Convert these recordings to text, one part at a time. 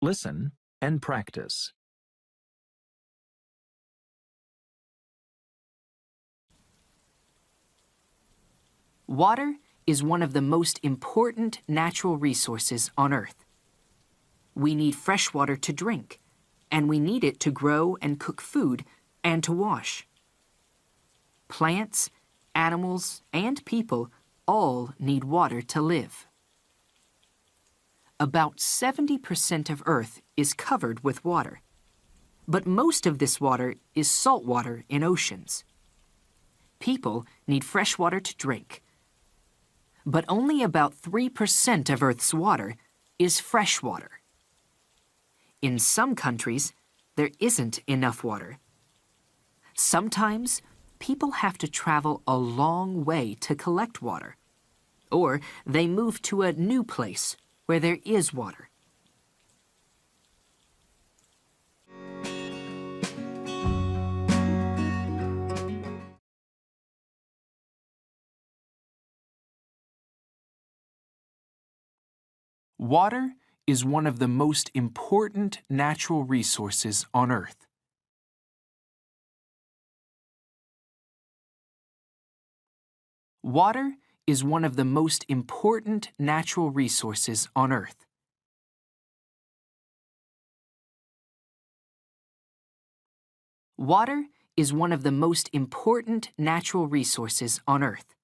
Listen and practice. Water is one of the most important natural resources on Earth. We need fresh water to drink, and we need it to grow and cook food and to wash. Plants, animals, and people all need water to live. About 70% of Earth is covered with water, but most of this water is salt water in oceans. People need fresh water to drink, but only about 3% of Earth's water is fresh water. In some countries, there isn't enough water. Sometimes, people have to travel a long way to collect water, or they move to a new place where there is water. Water is one of the most important natural resources on Earth. Water is one of the most important natural resources on Earth. Water is one of the most important natural resources on Earth.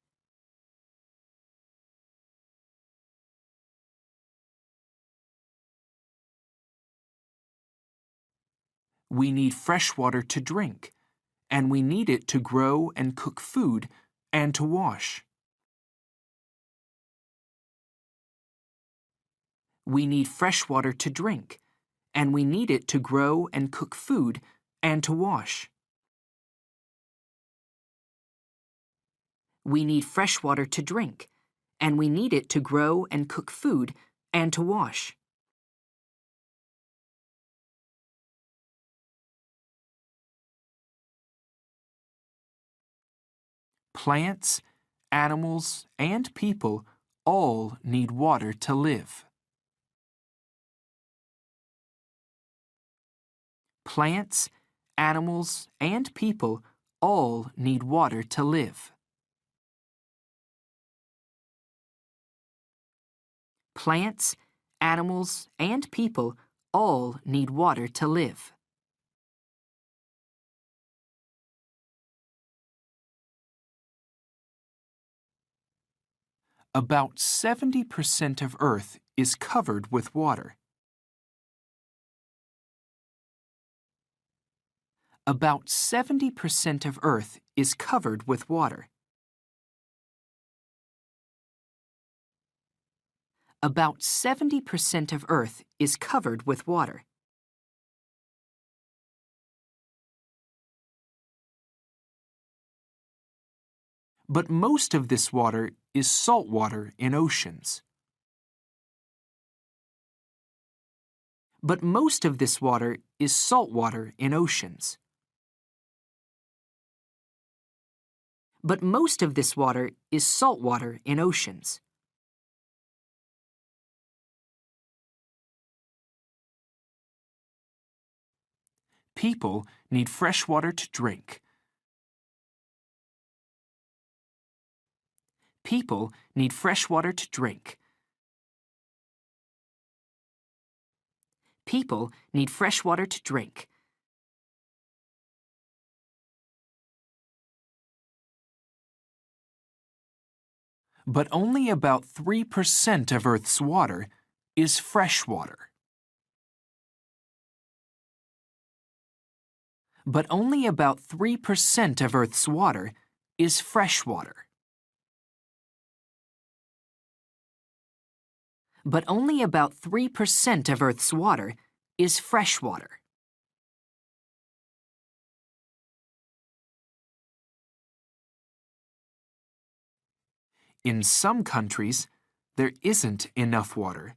We need fresh water to drink, and we need it to grow and cook food and to wash. We need fresh water to drink, and we need it to grow and cook food and to wash. We need fresh water to drink, and we need it to grow and cook food and to wash. Plants, animals, and people all need water to live. Plants, animals, and people all need water to live. Plants, animals, and people all need water to live. About 70% of Earth is covered with water. About 70% of Earth is covered with water. About 70% of Earth is covered with water. But most of this water is salt water in oceans. But most of this water is salt water in oceans. But most of this water is salt water in oceans. People need fresh water to drink. People need fresh water to drink. People need fresh water to drink. But only about 3% of Earth's water is fresh water. But only about 3% of Earth's water is fresh water. But only about 3% of Earth's water is fresh water. In some countries, there isn't enough water.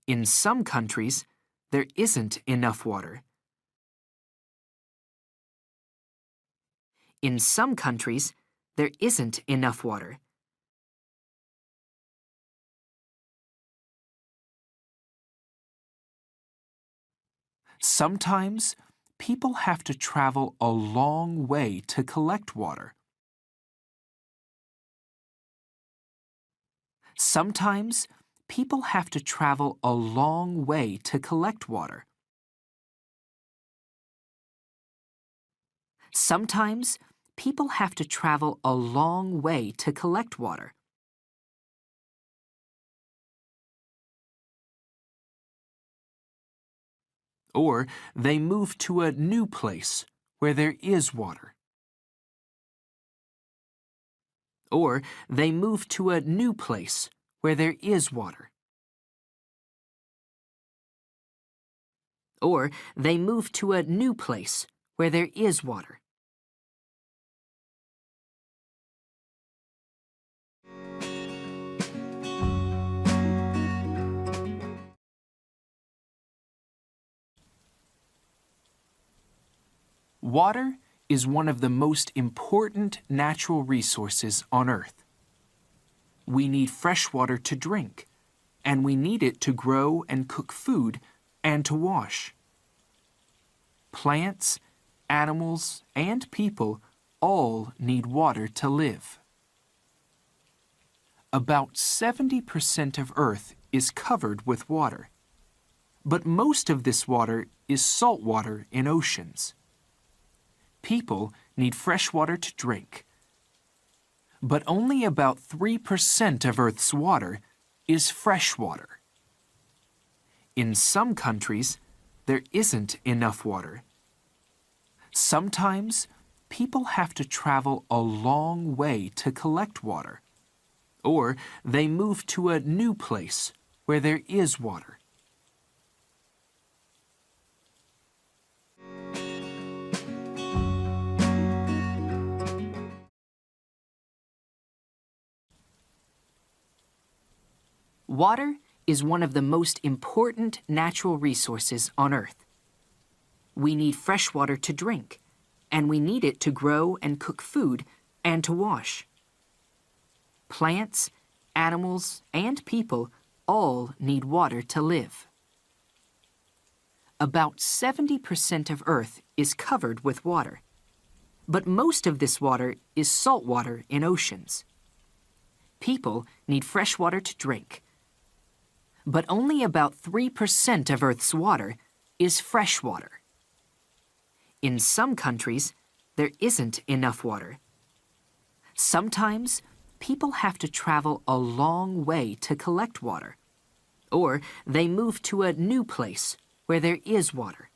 In some countries, there isn't enough water. In some countries, there isn't enough water. Sometimes people have to travel a long way to collect water. Sometimes people have to travel a long way to collect water. Sometimes people have to travel a long way to collect water. Or they move to a new place where there is water. Or they move to a new place where there is water. Or they move to a new place where there is water. Water is one of the most important natural resources on Earth. We need fresh water to drink, and we need it to grow and cook food and to wash. Plants, animals, and people all need water to live. About 70% of Earth is covered with water, but most of this water is salt water in oceans. People need fresh water to drink, but only about 3% of Earth's water is fresh water. In some countries, there isn't enough water. Sometimes people have to travel a long way to collect water, or they move to a new place where there is water. Water is one of the most important natural resources on Earth. We need fresh water to drink, and we need it to grow and cook food and to wash. Plants, animals, and people all need water to live. About 70% of Earth is covered with water, but most of this water is salt water in oceans. People need fresh water to drink, but only about 3% of Earth's water is fresh water. In some countries, there isn't enough water. Sometimes people have to travel a long way to collect water, or they move to a new place where there is water.